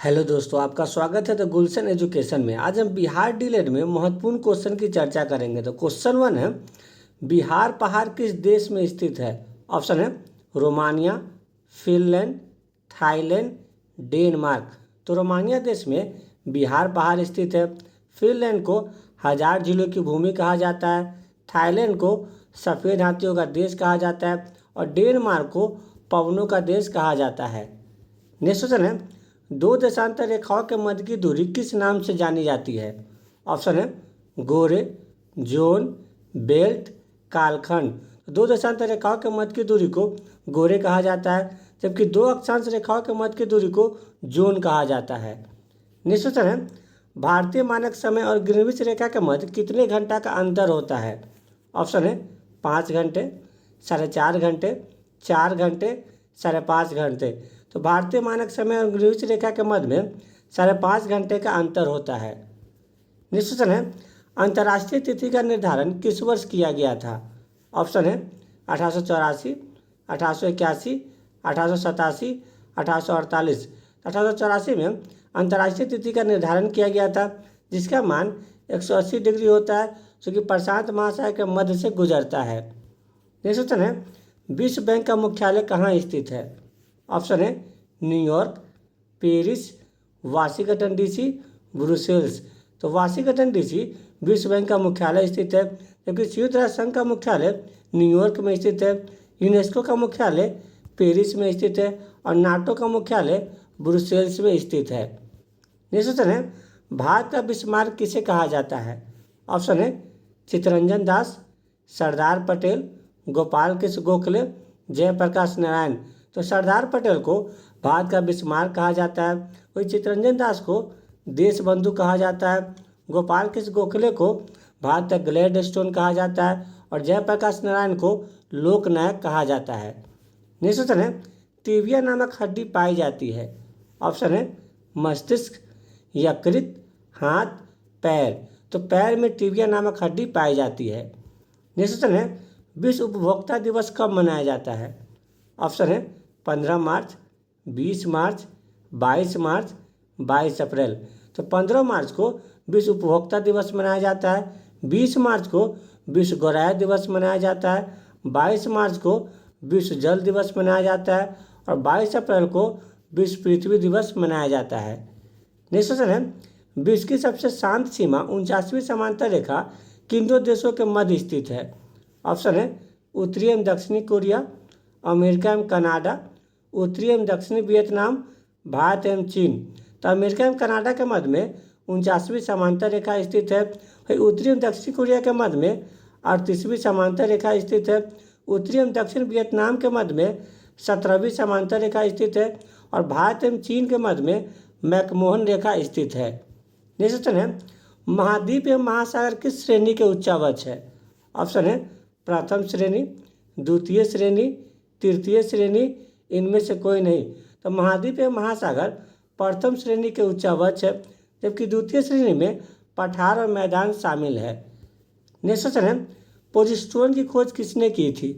Hello दोस्तों, आपका स्वागत है द गुलशन एजुकेशन में। आज हम बिहार डीएलएड में महत्वपूर्ण क्वेश्चन की चर्चा करेंगे। तो क्वेश्चन 1 है, बिहार पहाड़ किस देश में स्थित है? ऑप्शन है रोमानिया, फिनलैंड, थाईलैंड, डेनमार्क। तो रोमानिया देश में बिहार पहाड़ स्थित है। फिनलैंड को हजार झीलों की भूमि कहा जाता है। थाईलैंड को सफ़ेद हाथियों का देश कहा जाता है और डेनमार्क को पवनों का देश कहा जाता है। नेक्स्ट क्वेश्चन है, दो देशांतर रेखाओं के मध्य की दूरी किस नाम से जानी जाती है? ऑप्शन है गोरे, जोन, बेल्ट, कालखंड। दो देशांतर रेखाओं के मध्य की दूरी को गोरे कहा जाता है, जबकि दो अक्षांश रेखाओं के मध्य की दूरी को जोन कहा जाता है। नेक्स्ट क्वेश्चन है, भारतीय मानक समय और ग्रीनविच रेखा के मध्य कितने घंटा का अंतर होता है? ऑप्शन है 5 घंटे, 4.5 घंटे, 4 घंटे, 5.5 घंटे। तो भारतीय मानक समय और ग्रीनविच रेखा के मध्य में 5.5 घंटे का अंतर होता है। नेक्स्ट क्वेश्चन है, अंतर्राष्ट्रीय तिथि का निर्धारण किस वर्ष किया गया था? ऑप्शन है 1884, 1881, 1887, 1848। 1884 में अंतर्राष्ट्रीय तिथि का निर्धारण किया गया था, जिसका मान 180 डिग्री होता है, जो कि प्रशांत महासागर के मध्य से गुजरता है। नेक्स्ट क्वेश्चन है, विश्व बैंक का मुख्यालय कहाँ स्थित है? ऑप्शन है New York, Paris, Washington DC, Brussels. तो वाशिंगटन डीसी विश्व बैंक का मुख्यालय स्थित है, जबकि संयुक्त राष्ट्र संघ का मुख्यालय न्यूयॉर्क में स्थित है। यूनेस्को का मुख्यालय पेरिस में स्थित है और नाटो का मुख्यालय ब्रुसेल्स में स्थित है। नेक्स्ट क्वेश्चन है, भारत का बिस्मार्क किसे कहा जाता है? ऑप्शन है चित्तरंजन दास, सरदार पटेल, गोपाल कृष्ण गोखले, जयप्रकाश नारायण। तो सरदार पटेल को भारत का बिस्मार्क कहा जाता है, वही चित्तरंजन दास को देश बंधु कहा जाता है, गोपाल कृष्ण गोखले को भारत का ग्लैडस्टोन कहा जाता है और जयप्रकाश नारायण को लोकनायक कहा जाता है। नेक्स्ट क्वेश्चन है, टिबिया नामक हड्डी पाई जाती है? ऑप्शन है मस्तिष्क, यकृत, हाथ, पैर। तो पैर में टिबिया नामक हड्डी पाई जाती है। नेक्स्ट क्वेश्चन है, विश्व उपभोक्ता दिवस कब मनाया जाता है? ऑप्शन है 15 मार्च, 20 मार्च, 22 मार्च, 22 अप्रैल। तो 15 मार्च को विश्व उपभोक्ता दिवस मनाया जाता है, 20 मार्च को विश्व गौराया दिवस मनाया जाता है, 22 मार्च को विश्व जल दिवस मनाया जाता है और 22 अप्रैल को विश्व पृथ्वी दिवस मनाया जाता है। नेक्स्ट क्वेश्चन है, विश्व की सबसे शांत सीमा 49वीं समांतर रेखा किन दो देशों के मध्य स्थित है? ऑप्शन है उत्तरी एवं दक्षिणी कोरिया, अमेरिका एवं कनाडा, उत्तरी एवं दक्षिणी वियतनाम, भारत एवं चीन। तो अमेरिका एवं कनाडा के मध्य में 49वीं समांतर रेखा स्थित है। वही उत्तरी एवं दक्षिण कोरिया के मध्य में 38वीं समांतर रेखा स्थित है। उत्तरी एवं दक्षिण वियतनाम के मध्य में 17वीं समांतर रेखा स्थित है और भारत एवं चीन के मध्य में मैकमोहन रेखा स्थित है। नेक्स्ट क्वेश्चन है, महाद्वीप एवं महासागर किस श्रेणी के उच्चावच है? ऑप्शन है प्रथम श्रेणी, द्वितीय श्रेणी, तृतीय श्रेणी, इनमें से कोई नहीं। तो महाद्वीप एवं महासागर प्रथम श्रेणी के उच्चावच है, जबकि द्वितीय श्रेणी में पठार और मैदान शामिल है। नेक्स्ट क्वेश्चन है, पोजिस्ट्रोन की खोज किसने की थी?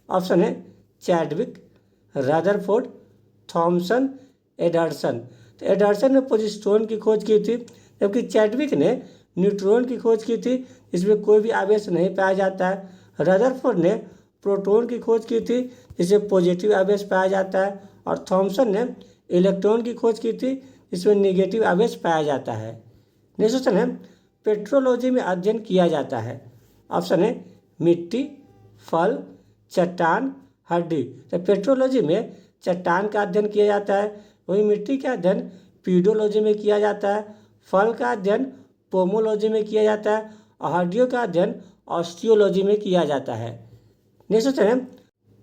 ऑप्शन है चैडविक, रदरफोर्ड, थॉमसन, एडर्सन। तो एडर्सन ने पोजिस्ट्रोन की खोज की थी, जबकि चैडविक ने न्यूट्रॉन की खोज की थी, जिसमें कोई भी आवेश नहीं पाया जाता है। रदरफोर्ड ने प्रोटॉन की खोज की थी, जिसमें पॉजिटिव आवेश पाया जाता है और थॉमसन ने इलेक्ट्रॉन की खोज की थी, जिसमें नेगेटिव आवेश पाया जाता है। नेक्स्ट क्वेश्चन है, पेट्रोलॉजी में अध्ययन किया जाता है? ऑप्शन है मिट्टी, फल, चट्टान, हड्डी। तो पेट्रोलॉजी में चट्टान का अध्ययन किया जाता है, वही मिट्टी का अध्ययन पीडोलॉजी में किया जाता है, फल का अध्ययन पोमोलॉजी में किया जाता है और हड्डियों का अध्ययन ऑस्टियोलॉजी में किया जाता है। नेक्स्ट क्वेश्चन है,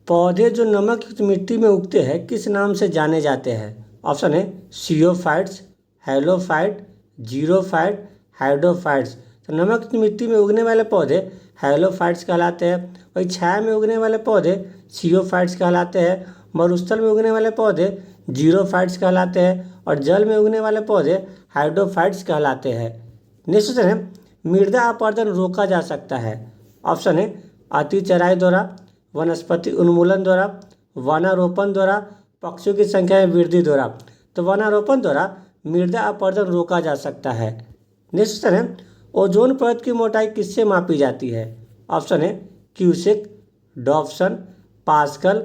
पौधे जो नमक युक्त मिट्टी में उगते हैं किस नाम से जाने जाते हैं? ऑप्शन है सियोफाइट्स, हैलोफाइट, जीरोफाइट, हाइड्रोफाइट्स। तो नमक युक्त मिट्टी में उगने वाले पौधे हैलोफाइट्स कहलाते हैं, वही छाया में उगने वाले पौधे सियोफाइट्स कहलाते हैं, मरुस्थल में उगने वाले पौधे जीरोफाइट्स कहलाते हैं और जल में उगने वाले पौधे हाइड्रोफाइट्स कहलाते हैं। नेक्स्ट क्वेश्चन है, मृदा अपरदन रोका जा सकता है? ऑप्शन है अति चराई द्वारा, वनस्पति उन्मूलन द्वारा, वनारोपण द्वारा, पक्षियों की संख्या में वृद्धि द्वारा। तो वनारोपण द्वारा मृदा अपरदन रोका जा सकता है। नेक्स्ट क्वेश्चन है, ओजोन परत की मोटाई किससे मापी जाती है? ऑप्शन है क्यूसेक, डॉप्सन, पास्कल,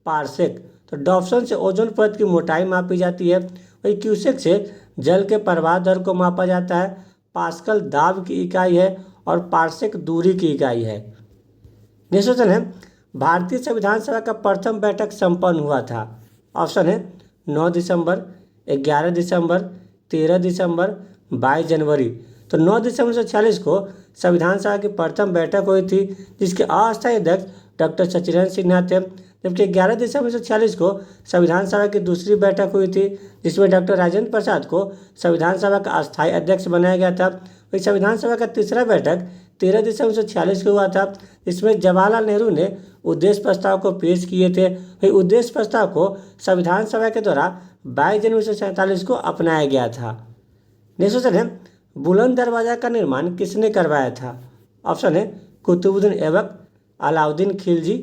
पार्सेक। तो डॉप्सन से ओजोन परत की मोटाई मापी जाती है, वही क्यूसेक से जल के प्रवाह दर को मापा जाता है, पास्कल दाब की इकाई है और पार्सेक दूरी की इकाई है। नेक्स्ट क्वेश्चन है, भारतीय संविधान सभा का प्रथम बैठक संपन्न हुआ था। ऑप्शन है 9 दिसंबर, 11 दिसंबर, 13 दिसंबर, 22 जनवरी। तो 9 दिसंबर 1946 को संविधान सभा की प्रथम बैठक हुई थी, जिसके अस्थायी अध्यक्ष डॉक्टर सचिदानंद सिन्हा थे। जबकि 11 दिसंबर 1946 को संविधान सभा की दूसरी बैठक हुई थी, जिसमें डॉक्टर राजेंद्र प्रसाद को संविधान सभा का अस्थायी अध्यक्ष बनाया गया था। वही संविधान सभा का तीसरा बैठक 13 दिसंबर 1946 को हुआ था, जिसमें जवाहरलाल नेहरू ने उद्देश्य प्रस्ताव को पेश किए थे। वही उद्देश्य प्रस्ताव को संविधान सभा के द्वारा 22 जनवरी 1947 को अपनाया गया था। नेक्स्ट क्वेश्चन है, बुलंद दरवाजा का निर्माण किसने करवाया था? ऑप्शन है कुतुबुद्दीन ऐबक, अलाउद्दीन खिलजी,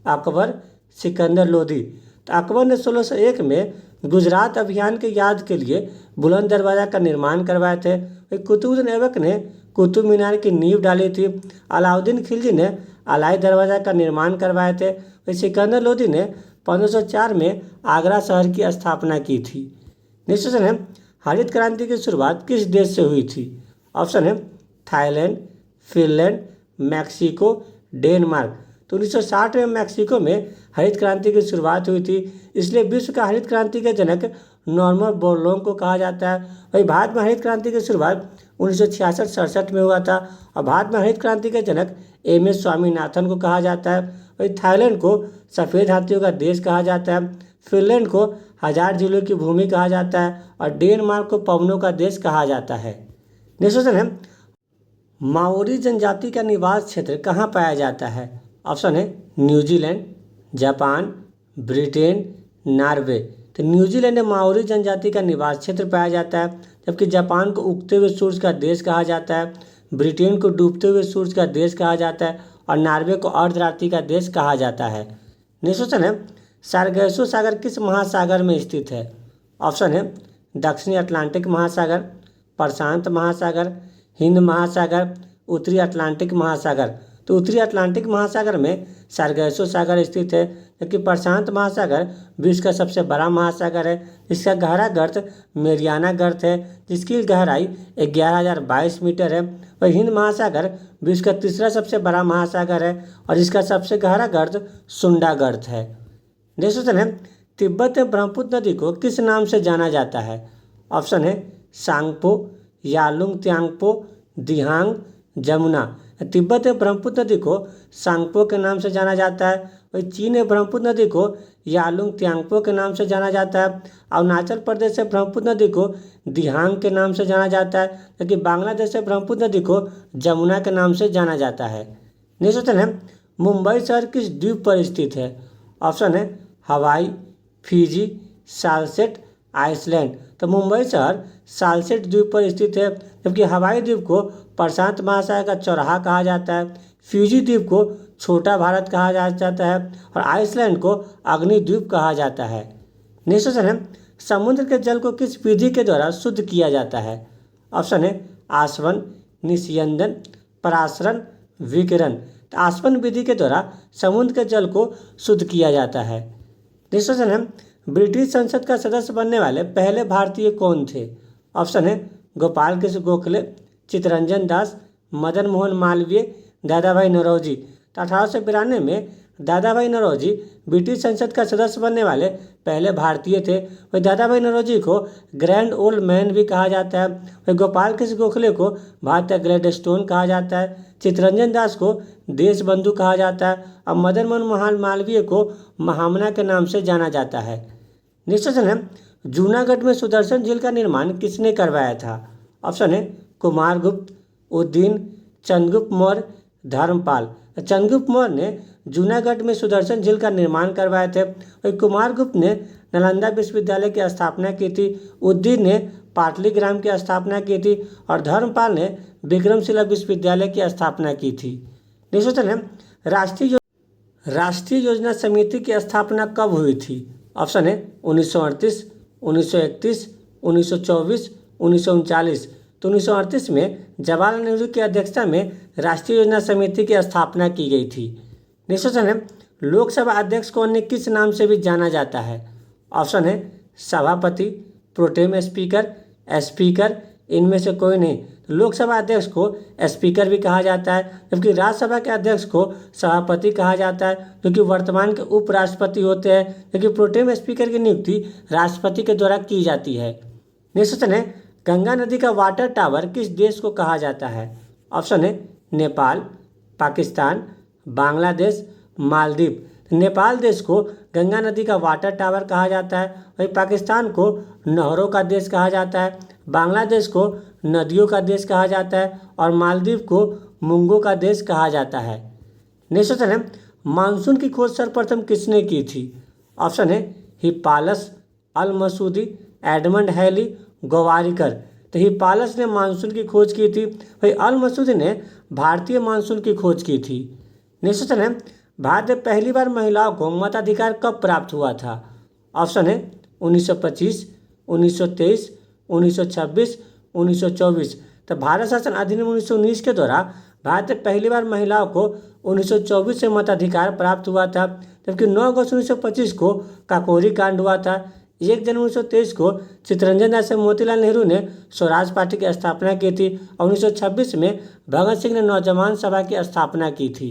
अकबर, सिकंदर लोदी। तो अकबर ने 1601 में गुजरात अभियान की याद के लिए बुलंद दरवाजा का निर्माण करवाए थे। कुतुबुद्दीन ऐबक ने कुतुब मीनार की नींव डाली थी। अलाउद्दीन खिलजी ने अलाई दरवाजा का निर्माण करवाए थे। सिकंदर लोदी ने 1504 में आगरा शहर की स्थापना की थी। नेक्स्ट क्वेश्चन है, हरित क्रांति की शुरुआत किस देश से हुई थी? ऑप्शन है थाईलैंड, फिनलैंड, मैक्सिको, डेनमार्क। तो 1960 में मैक्सिको में हरित क्रांति की शुरुआत हुई थी, इसलिए विश्व का हरित क्रांति के जनक नॉर्मन बोरलॉग को कहा जाता है। वही भारत में हरित क्रांति की शुरुआत 1966-67 में हुआ था और भारत में हरित क्रांति के जनक MS स्वामीनाथन को कहा जाता है। वही थाईलैंड को सफ़ेद हाथियों का देश कहा जाता है, फिनलैंड को 1000 झीलों की भूमि कहा जाता है और डेनमार्क को पवनों का देश कहा जाता है। नेक्स्ट क्वेश्चन है, माओरी जनजाति का निवास क्षेत्र कहाँ पाया जाता है? ऑप्शन है न्यूजीलैंड, जापान, ब्रिटेन, नॉर्वे। तो न्यूजीलैंड में माओरी जनजाति का निवास क्षेत्र पाया जाता है, जबकि जापान को उगते हुए सूरज का देश कहा जाता है, ब्रिटेन को डूबते हुए सूरज का देश कहा जाता है और नॉर्वे को अर्धरात्रि का देश कहा जाता है। नेक्स्ट क्वेश्चन है, सार्गेसो सागर किस महासागर में स्थित है? ऑप्शन है दक्षिणी अटलांटिक महासागर, प्रशांत महासागर, हिंद महासागर, उत्तरी अटलांटिक महासागर। तो उत्तरी अटलांटिक महासागर में सार्गेसो सागर स्थित है, जबकि प्रशांत महासागर विश्व का सबसे बड़ा महासागर है, जिसका गहरा गर्त मेरियाना गर्त है, जिसकी गहराई 11,022 मीटर है। वही हिंद महासागर विश्व का तीसरा सबसे बड़ा महासागर है और जिसका सबसे गहरा गर्त सुंडा गर्त है। नेक्स्ट क्वेश्चन है, तिब्बत में ब्रह्मपुत्र नदी को किस नाम से जाना जाता है? ऑप्शन है सांगपो, यालुंग त्यांगपो, दिहांग, जमुना। तिब्बत में ब्रह्मपुत्र नदी को सांगपो के नाम से जाना जाता है। वही चीन में ब्रह्मपुत्र नदी को यालुंग त्यांगपो के नाम से जाना जाता है। अरुणाचल प्रदेश से ब्रह्मपुत्र नदी को दिहांग के नाम से जाना जाता है, जबकि बांग्लादेश से ब्रह्मपुत्र नदी को जमुना के नाम से जाना जाता है। नेक्स्ट क्वेश्चन है, मुंबई शहर किस द्वीप पर स्थित है? ऑप्शन है हवाई, फिजी, सालसेट, आइसलैंड। तो मुंबई शहर सालसेट द्वीप पर स्थित है, जबकि हवाई द्वीप को प्रशांत महासागर का चौराहा कहा जाता है, फिजी द्वीप को छोटा भारत कहा जाता है और आइसलैंड को अग्नि द्वीप कहा जाता है। नेक्स्ट क्वेश्चन है, समुद्र के जल को किस विधि के द्वारा शुद्ध किया जाता है? ऑप्शन है आसवन, निस्यंदन, परासरण, विकिरण। तो आसवन विधि के द्वारा समुद्र के जल को शुद्ध किया जाता है। नेक्स्ट क्वेश्चन है, ब्रिटिश संसद का सदस्य बनने वाले पहले भारतीय कौन थे? ऑप्शन है गोपाल कृष्ण गोखले, चित्तरंजन दास, मदन मोहन मालवीय, दादा भाई नौरोजी। तो 1892 में दादा भाई नौरोजी ब्रिटिश संसद का सदस्य बनने वाले पहले भारतीय थे। वही दादा भाई नौरोजी को ग्रैंड ओल्ड मैन भी कहा जाता है। वही गोपाल कृष्ण गोखले को भारत ग्लेड स्टोन कहा जाता है, चित्तरंजन दास को देश बंधु कहा जाता है और मदन मोहन मालवीय को महामना के नाम से जाना जाता है। नेक्स्ट क्वेश्चन है, जूनागढ़ में सुदर्शन झील का निर्माण किसने करवाया था? ऑप्शन है कुमारगुप्त, उद्दीन, चंद्रगुप्त मौर्य, धर्मपाल। चंद्रगुप्त मौर्य ने जूनागढ़ में सुदर्शन झील का निर्माण करवाए थे। और कुमारगुप्त ने नालंदा विश्वविद्यालय की स्थापना की थी, उद्दीन ने पाटलिग्राम की स्थापना की थी और धर्मपाल ने विक्रमशिला विश्वविद्यालय की स्थापना की थी। नेक्स्ट क्वेश्चन है, राष्ट्रीय योजना समिति की स्थापना कब हुई थी? ऑप्शन है 1938, 1931, 1924, 1939। तो 1938 में जवाहरलाल नेहरू की अध्यक्षता में राष्ट्रीय योजना समिति की स्थापना की गई थी। नेक्स्ट क्वेश्चन है, लोकसभा अध्यक्ष को अन्य किस नाम से भी जाना जाता है? ऑप्शन है सभापति, प्रोटेम स्पीकर, स्पीकर, इनमें से कोई नहीं। तो लोकसभा अध्यक्ष को स्पीकर भी कहा जाता है, जबकि राज्यसभा के अध्यक्ष को सभापति कहा जाता है, जो कि वर्तमान के उपराष्ट्रपति होते हैं, जबकि प्रोटेम स्पीकर की नियुक्ति राष्ट्रपति के द्वारा की जाती है। नेक्स्ट क्वेश्चन है, गंगा नदी का वाटर टावर किस देश को कहा जाता है? ऑप्शन है नेपाल, पाकिस्तान, बांग्लादेश, मालदीव। नेपाल देश को गंगा नदी का वाटर टावर कहा जाता है, वहीं पाकिस्तान को नहरों का देश कहा जाता है, बांग्लादेश को नदियों का देश कहा जाता है और मालदीव को मूंगों का देश कहा जाता है। नेक्स्ट क्वेश्चन है, मानसून की खोज सर्वप्रथम किसने की थी? ऑप्शन है हिप्पालस, अल मसूदी, एडमंड हैली, गोवारिकर। तो हिप्पालस ने मानसून की खोज की थी, वही अल मसूदी ने भारतीय मानसून की खोज की थी। नेक्स्ट क्वेश्चन है, भारत में पहली बार महिलाओं को मताधिकार कब प्राप्त हुआ था? ऑप्शन है 1925, 1923, 1926, 1924। तो भारत शासन अधिनियम 1919 के द्वारा भारत में पहली बार महिलाओं को 1924 से मताधिकार प्राप्त हुआ था, जबकि 9 अगस्त 1925 को काकोरी कांड हुआ था। 1 जनवरी 1923 को चित्तरंजन दास से मोतीलाल नेहरू ने स्वराज पार्टी की स्थापना की थी और 1926 में भगत सिंह ने नौजवान सभा की स्थापना की थी।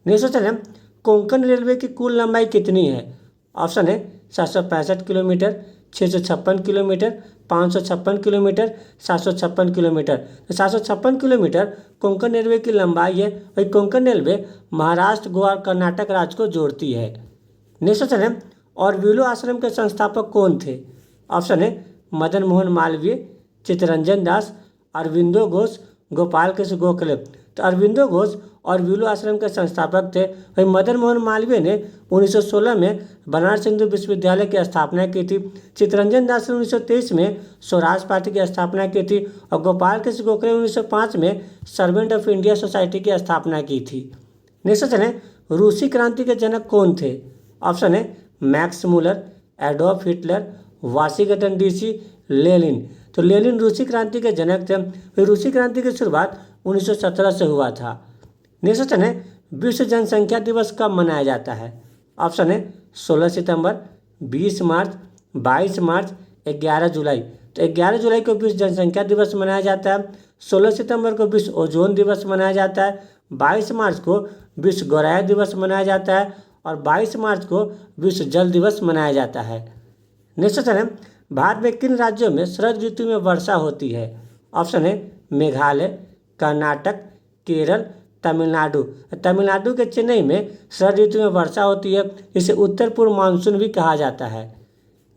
नेक्स्ट क्वेश्चन है, कोंकण रेलवे की कुल लंबाई कितनी है? ऑप्शन है 765 किलोमीटर, 656 किलोमीटर, 556 किलोमीटर, 756 किलोमीटर। तो 756 किलोमीटर कोंकण रेलवे की लंबाई है। वही कोंकण रेलवे महाराष्ट्र, गोवा और कर्नाटक राज्य को जोड़ती है। नेक्स्ट क्वेश्चन है, ऑरबिलो आश्रम के संस्थापक कौन थे? ऑप्शन है मदन मोहन मालवीय, चित्तरंजन दास, अरविंदो घोष, गोपाल कृष्ण गोखले। तो अरविंदो घोष ऑरबिलो आश्रम के संस्थापक थे। वही मदन मोहन मालवीय ने 1916 में बनारस हिंदू विश्वविद्यालय की स्थापना की थी। चित्तरंजन दास ने 1923 में स्वराज पार्टी की स्थापना की थी और गोपाल कृष्ण गोखले 1905 में सर्वेंट ऑफ इंडिया सोसाइटी की स्थापना की थी। नेक्स्ट क्वेश्चन है, रूसी क्रांति के जनक कौन थे? ऑप्शन है Max Muller, Adolf Hitler, Washington DC, Lenin. तो लेनिन रूसी क्रांति के जनक थे। फिर रूसी क्रांति की शुरुआत 1917 से हुआ था। नेक्स्ट क्वेश्चन है, विश्व जनसंख्या दिवस कब मनाया जाता है? ऑप्शन है 16 सितंबर, 20 मार्च, 22 मार्च, 11 जुलाई। तो 11 जुलाई को विश्व जनसंख्या दिवस मनाया जाता है। 16 सितंबर को विश्व ओजोन दिवस मनाया जाता है। 22 मार्च को विश्व गौरैया दिवस मनाया जाता है और 22 मार्च को विश्व जल दिवस मनाया जाता है। नेक्स्ट क्वेश्चन है, भारत में किन राज्यों में शरद ऋतु में वर्षा होती है? ऑप्शन है मेघालय, कर्नाटक, केरल, तमिलनाडु। तमिलनाडु के चेन्नई में शरद ऋतु में वर्षा होती है, इसे उत्तर पूर्व मानसून भी कहा जाता है।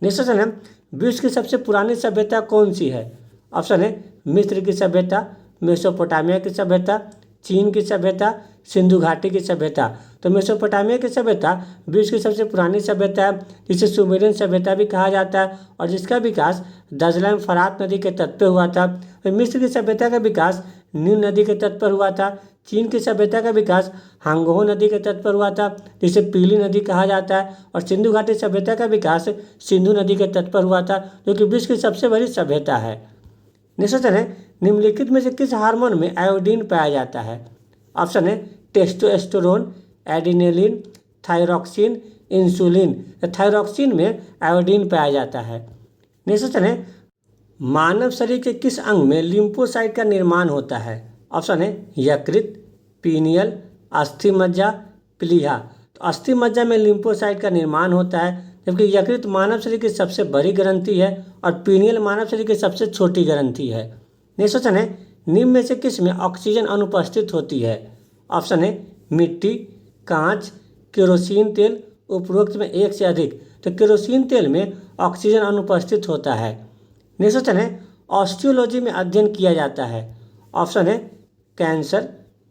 नेक्स्ट क्वेश्चन है, विश्व की सबसे पुरानी सभ्यता कौन सी है? ऑप्शन है मिस्र की सभ्यता, मेसोपोटामिया की सभ्यता, चीन की सभ्यता, सिंधु घाटी की सभ्यता। तो मेसोपोटामिया की सभ्यता विश्व की सबसे पुरानी सभ्यता है, जिसे सुमेरियन सभ्यता भी कहा जाता है और जिसका विकास दजला फरात नदी के तट पर हुआ था। मिस्र की सभ्यता का विकास नील नदी के तट पर हुआ था। चीन की सभ्यता का विकास हांगहो नदी के तट पर हुआ था, जिसे पीली नदी कहा जाता है और सिंधु घाटी सभ्यता का विकास सिंधु नदी के तट पर हुआ था, जो कि विश्व की सबसे बड़ी सभ्यता है। नेक्स्ट क्वेश्चन है, निम्नलिखित में से किस हार्मोन में आयोडीन पाया जाता है? ऑप्शन है testosterone, adrenaline, thyroxine, insulin. Thyroxine में आयोडीन पाया जाता है। नेक्स्ट क्वेश्चन है, मानव शरीर के किस अंग में लिम्फोसाइट का निर्माण होता है? ऑप्शन है यकृत, पीनियल, अस्थि मज्जा, प्लीहा। तो अस्थि मज्जा में लिम्फोसाइट का निर्माण होता है, जबकि यकृत मानव शरीर की सबसे बड़ी ग्रंथि है और पीनियल मानव शरीर की सबसे छोटी ग्रंथि है। नेक्स्ट क्वेश्चन है, निम्न में से किस में ऑक्सीजन अनुपस्थित होती है? ऑप्शन है मिट्टी, कांच, केरोसिन तेल, उपरोक्त में एक से अधिक। तो केरोसिन तेल में ऑक्सीजन अनुपस्थित होता है। नेक्स्ट क्वेश्चन है, ऑस्टियोलॉजी में अध्ययन किया जाता है। ऑप्शन है कैंसर,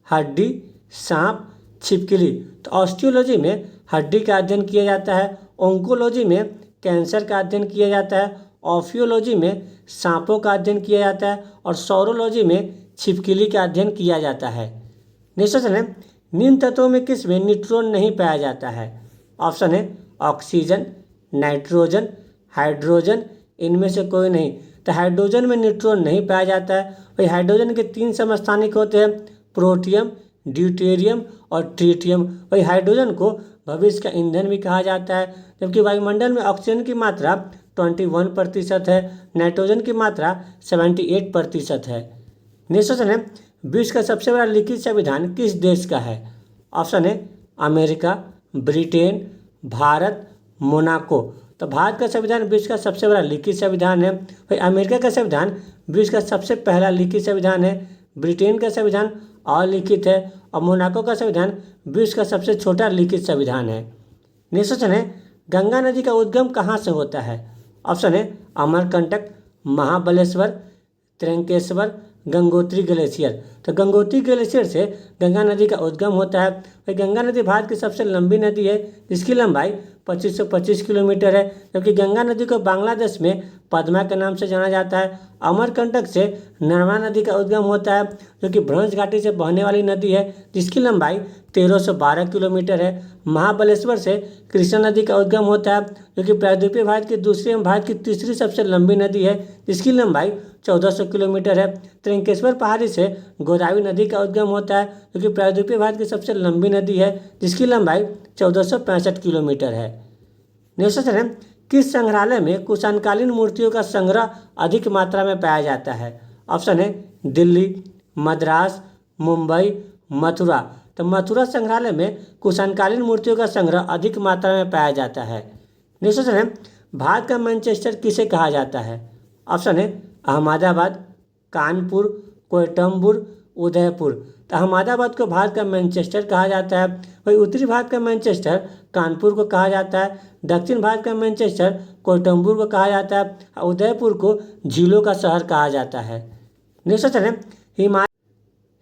हड्डी, सांप, छिपकली। तो ऑस्टियोलॉजी में हड्डी का अध्ययन किया जाता है, ओंकोलॉजी में कैंसर का अध्ययन किया जाता है, ऑफियोलॉजी में सांपों का अध्ययन किया जाता है और सौरोलॉजी में छिपकली का अध्ययन किया जाता है। नेक्स्ट क्वेश्चन है, निम्न तत्वों में किस में न्यूट्रॉन नहीं पाया जाता है? ऑप्शन है ऑक्सीजन, नाइट्रोजन, हाइड्रोजन, इनमें से कोई नहीं। तो हाइड्रोजन में न्यूट्रॉन नहीं पाया जाता है। वही हाइड्रोजन के 3 समस्थानिक होते हैं, प्रोटियम, ड्यूटेरियम और ट्रिटियम। वही हाइड्रोजन को भविष्य का ईंधन भी कहा जाता है। जबकि वायुमंडल में ऑक्सीजन की मात्रा 21% है, नाइट्रोजन की मात्रा 78% है। नेक्स्ट क्वेश्चन है, विश्व का सबसे बड़ा लिखित संविधान किस देश का है? ऑप्शन है अमेरिका, ब्रिटेन, भारत, मोनाको। तो भारत का संविधान विश्व का सबसे बड़ा लिखित संविधान है। भाई अमेरिका का संविधान विश्व का सबसे पहला लिखित संविधान है। ब्रिटेन का संविधान अलिखित है और मोनाको का संविधान विश्व का सबसे छोटा लिखित संविधान है। नेक्स्ट क्वेश्चन है, गंगा नदी का उद्गम कहाँ से होता है? ऑप्शन है अमरकंटक, महाबलेश्वर, त्र्यंकेश्वर, गंगोत्री ग्लेशियर। तो गंगोत्री ग्लेशियर से गंगा नदी का उद्गम होता है। भाई गंगा नदी भारत की सबसे लंबी नदी है, जिसकी लंबाई 2525 किलोमीटर है। जबकि गंगा नदी को बांग्लादेश में पद्मा के नाम से जाना जाता है। अमरकंटक से नर्मदा नदी का उद्गम होता है, जो कि भ्रंश घाटी से बहने वाली नदी है, जिसकी लंबाई 1312 किलोमीटर है। महाबलेश्वर से कृष्णा नदी का उद्गम होता है, जो कि प्रायद्वीपीय भारत की दूसरी एवं भारत की तीसरी सबसे लंबी नदी है, जिसकी लंबाई 1400 किलोमीटर है। त्र्यंकेश्वर पहाड़ी से गोदावरी नदी का उद्गम होता है, जो कि प्रायद्वीपीय भारत की सबसे लंबी नदी है, जिसकी लंबाई 1465 किलोमीटर है। नेक्स्ट क्वेश्चन है, किस संग्रहालय में कुषाणकालीन मूर्तियों का संग्रह अधिक मात्रा में पाया जाता है? ऑप्शन है दिल्ली, मद्रास, मुंबई, मथुरा। तो मथुरा संग्रहालय में कुषाणकालीन मूर्तियों का संग्रह अधिक मात्रा में पाया जाता है। नेक्स्ट क्वेश्चन है, भारत का मैनचेस्टर किसे कहा जाता है? ऑप्शन है अहमदाबाद, कानपुर, कोयटम्बुर, उदयपुर। तो अहमदाबाद को भारत का मैनचेस्टर कहा जाता है। वही उत्तरी भारत का मैनचेस्टर कानपुर को कहा जाता है। दक्षिण भारत का मैनचेस्टर कोयटम्बुर को कहा जाता है और उदयपुर को झीलों का शहर कहा जाता है। नेक्स्ट क्वेश्चन है,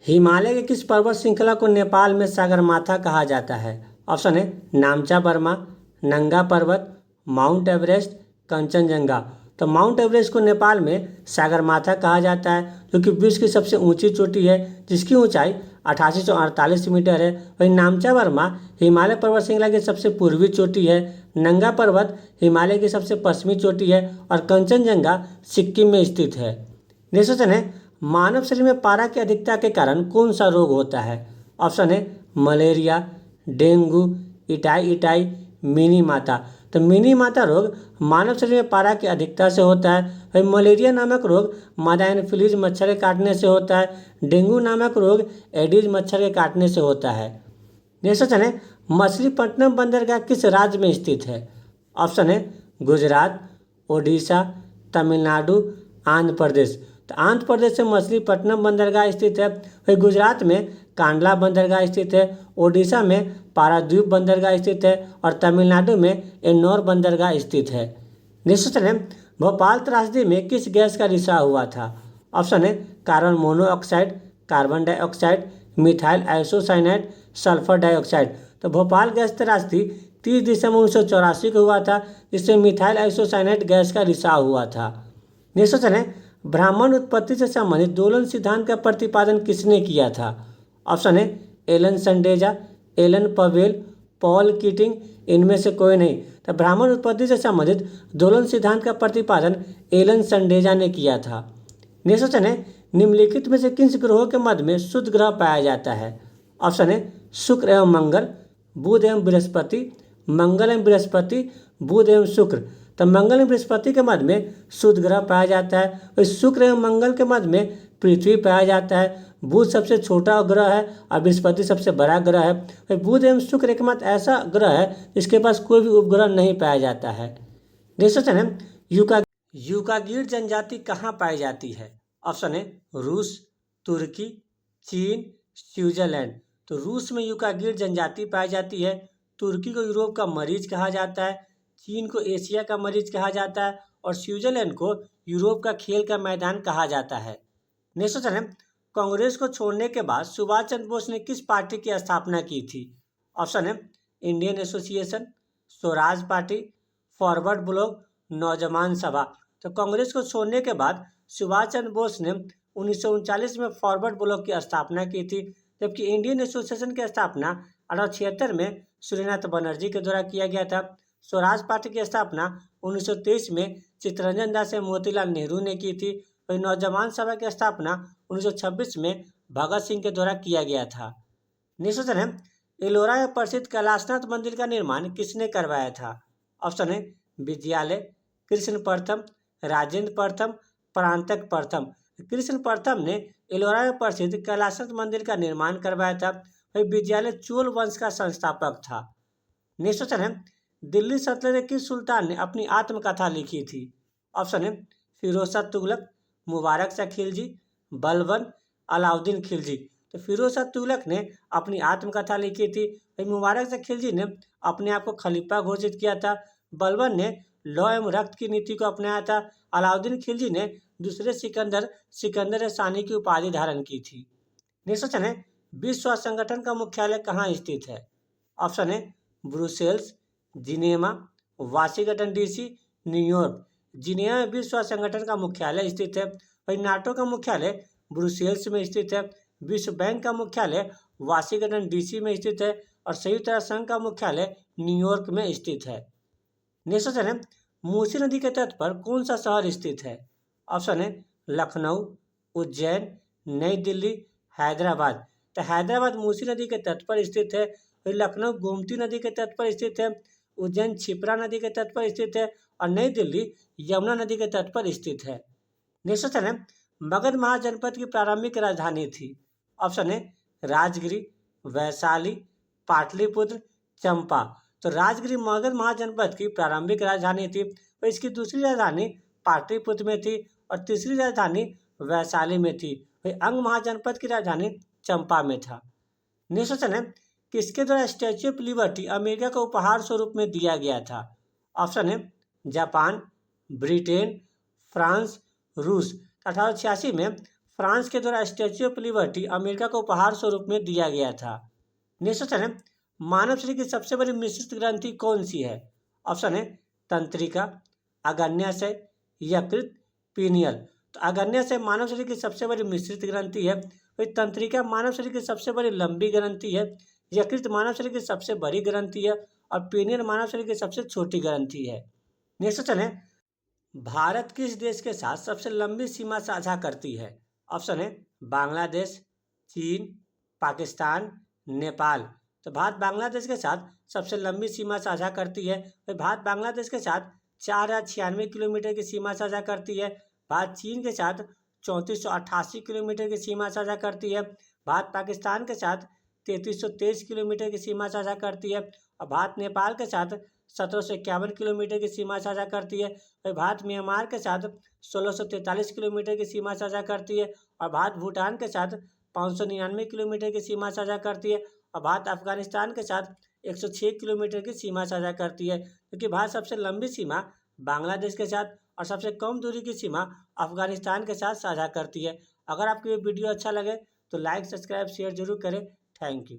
हिमालय के किस पर्वत श्रृंखला को नेपाल में सागरमाथा कहा जाता है? ऑप्शन है नामचा बर्मा, नंगा पर्वत, माउंट एवरेस्ट, कंचनजंगा। तो माउंट एवरेस्ट को नेपाल में सागरमाथा कहा जाता है, जो कि विश्व की सबसे ऊंची चोटी है, जिसकी ऊंचाई 8848 मीटर है। वहीं नामचा बर्मा हिमालय पर्वत श्रृंखला की सबसे पूर्वी चोटी है। नंगा पर्वत हिमालय की सबसे पश्चिमी चोटी है और कंचनजंगा सिक्किम में स्थित है। नेक्स्ट क्वेश्चन है, मानव शरीर में पारा की अधिकता के कारण कौन सा रोग होता है? ऑप्शन है malaria, dengue, itai itai, mini माता। तो मिनी माता रोग मानव शरीर में पारा की अधिकता से होता है। वही मलेरिया नामक रोग मादा एनोफिलीज मच्छर के काटने से होता है। डेंगू नामक रोग एडीज मच्छर के काटने से होता है। नेक्स्ट क्वेश्चन है, मछलीपट्टनम बंदरगाह किस राज्य में स्थित है? ऑप्शन है गुजरात, ओडिशा, तमिलनाडु, आंध्र प्रदेश। तो आंध्र प्रदेश से मछलीपट्टनम बंदरगाह स्थित है। वही गुजरात में कांडला बंदरगाह स्थित है, ओडिशा में पारादीप बंदरगाह स्थित है और तमिलनाडु में एन्नौर बंदरगाह स्थित है। नेक्स्ट क्वेश्चन है, भोपाल त्रासदी में किस गैस का रिसाव हुआ था? ऑप्शन है carbon monoxide, carbon dioxide, methyl isocyanide, sulphur dioxide. तो भोपाल गैस त्रासदी 30 दिसंबर 1984 को हुआ था, जिससे मिथाइल आइसोसाइनाइड गैस का रिसाव हुआ था। नेक्स्ट क्वेश्चन है, ब्राह्मण उत्पत्ति से संबंधित दोलन सिद्धांत का प्रतिपादन किसने किया था? ऑप्शन है Alan Sandeja, Alan Powell, Paul Keating, इनमें से कोई नहीं। तो ब्राह्मण उत्पत्ति से संबंधित दोलन सिद्धांत का प्रतिपादन एलन संडेजा ने किया था। नेक्स्ट क्वेश्चन है, निम्नलिखित में से किन ग्रहों के मध्य में शुद्ध ग्रह पाया जाता है? ऑप्शन है शुक्र एवं मंगल, बुध एवं बृहस्पति, मंगल एवं बृहस्पति, बुध एवं शुक्र। तो मंगल एवं बृहस्पति के मध्य में शुद्ध ग्रह पाया जाता है। और शुक्र एवं मंगल के मध्य में पृथ्वी पाया जाता है। बुध सबसे छोटा ग्रह है और बृहस्पति सबसे बड़ा ग्रह है। बुध एवं शुक्र एकमात्र ऐसा ग्रह है जिसके पास कोई भी उपग्रह नहीं पाया जाता है। नेक्स्ट क्वेश्चन है, यूकागिड जनजाति कहाँ पाई जाती है? ऑप्शन है रूस, तुर्की, चीन, स्विट्जरलैंड। तो रूस में यूकागिड जनजाति पाई जाती है। तुर्की को यूरोप का मरीज कहा जाता है, चीन को एशिया का मरीज कहा जाता है और स्विट्जरलैंड को यूरोप का खेल का मैदान कहा जाता है। नेक्स्ट क्वेश्चन है, कांग्रेस को छोड़ने के बाद सुभाष चंद्र बोस ने किस पार्टी की स्थापना की थी? ऑप्शन है Indian association, Swaraj party, forward block, नौजवान सभा। तो कांग्रेस को छोड़ने के बाद सुभाष चंद्र बोस ने 1939 में फॉरवर्ड ब्लॉक की स्थापना की थी, जबकि इंडियन एसोसिएशन की स्थापना 1876 में सूर्यनाथ बनर्जी के द्वारा किया गया था। स्वराज पार्टी की स्थापना 1923 में चित्तरंजन दास एवं मोतीलाल नेहरू ने की थी। वही नौजवान सभा की स्थापना 1926 में भगत सिंह के द्वारा किया गया था। नेक्स्ट क्वेश्चन है, एलोरा में प्रसिद्ध कैलाशनाथ मंदिर का निर्माण किसने करवाया था? ऑप्शन है विद्यालय, कृष्ण प्रथम, राजेंद्र प्रथम, परांतक प्रथम। कृष्ण प्रथम ने एलोरा में प्रसिद्ध कैलाशनाथ मंदिर का निर्माण करवाया था। वही विद्यालय चोल वंश का संस्थापक था। नेक्स्ट क्वेश्चन है, दिल्ली सल्तनत के किस सुल्तान ने अपनी आत्मकथा लिखी थी? ऑप्शन है फिरोज शाह तुगलक, मुबारक शाह खिलजी, बलबन, अलाउद्दीन खिलजी। तो फिरोज शाह तुगलक ने अपनी आत्मकथा लिखी थी। वही मुबारक शाह खिलजी ने अपने आप को खलीफा घोषित किया था। बलबन ने लौ एवं रक्त की नीति को अपनाया था। अलाउद्दीन खिलजी ने दूसरे सिकंदर सानी की उपाधि धारण की थी। नेक्स्ट क्वेश्चन है, विश्व स्वास्थ्य संगठन का मुख्यालय कहाँ स्थित है? ऑप्शन है Brussels, Geneva, Washington DC, New York. Geneva में विश्व स्वास्थ्य संगठन का मुख्यालय स्थित है। वही नाटो का मुख्यालय ब्रुसेल्स में स्थित है। विश्व बैंक का मुख्यालय वाशिंगटन डीसी में स्थित है और संयुक्त राष्ट्र संघ का मुख्यालय न्यूयॉर्क में स्थित है। नेक्स्ट क्वेश्चन है, मूसी नदी के तट पर कौन सा शहर स्थित है? ऑप्शन है लखनऊ, उज्जैन, नई दिल्ली, हैदराबाद। तो हैदराबाद मूसी नदी के तट पर स्थित है। लखनऊ गोमती नदी के तट पर स्थित है। उज्जैन क्षिप्रा नदी के तट पर स्थित है और नई दिल्ली यमुना नदी के तट पर स्थित है। नेक्स्ट क्वेश्चन है, मगध महाजनपद की प्रारंभिक राजधानी थी। ऑप्शन है राजगिरी, वैशाली, पाटलिपुत्र, चंपा। तो राजगिरी मगध महाजनपद की प्रारंभिक राजधानी थी। और इसकी दूसरी राजधानी पाटलिपुत्र में थी और तीसरी राजधानी वैशाली में थी। वही अंग महाजनपद की राजधानी चंपा में था। नेक्स्ट क्वेश्चन है, किसके द्वारा स्टैच्यू ऑफ लिबर्टी अमेरिका को उपहार स्वरूप में दिया गया था? ऑप्शन है जापान, ब्रिटेन, फ्रांस, रूस। 1886 में फ्रांस के द्वारा स्टैच्यू ऑफ लिबर्टी अमेरिका को उपहार स्वरूप में दिया गया था। नेक्स्ट क्वेश्चन है, मानव शरीर की सबसे बड़ी मिश्रित ग्रंथि कौन सी है? ऑप्शन है तंत्रिका, अग्न्याशय, यकृत, पीनियल। तो अग्न्याशय मानव शरीर की सबसे बड़ी मिश्रित ग्रंथि है। वही तंत्रिका मानव शरीर की सबसे बड़ी लंबी ग्रंथि है। यकृत मानव शरीर की सबसे बड़ी ग्रंथि है और पीनियल मानव शरीर की सबसे छोटी ग्रंथि है। नेक्स्ट क्वेश्चन है, भारत किस देश के साथ सबसे लंबी सीमा साझा करती है? ऑप्शन है बांग्लादेश, चीन, पाकिस्तान, नेपाल। तो भारत बांग्लादेश के साथ सबसे लंबी सीमा साझा करती है। तो भारत बांग्लादेश के साथ 4096 किलोमीटर की सीमा साझा करती है। भारत चीन के साथ 3488 किलोमीटर की सीमा साझा करती है। भारत पाकिस्तान के साथ 3323 किलोमीटर की सीमा साझा करती है और भारत नेपाल के साथ 1751 किलोमीटर की सीमा साझा करती है। और भारत म्यांमार के साथ 1643 किलोमीटर की सीमा साझा करती है और भारत भूटान के साथ 599 किलोमीटर की सीमा साझा करती है और भारत अफगानिस्तान के साथ 106 किलोमीटर की सीमा साझा करती है। क्योंकि भारत सबसे लंबी सीमा बांग्लादेश के साथ और सबसे कम दूरी की सीमा अफगानिस्तान के साथ साझा करती है। अगर आपको ये वीडियो अच्छा लगे तो लाइक, सब्सक्राइब, शेयर जरूर करें। Thank you.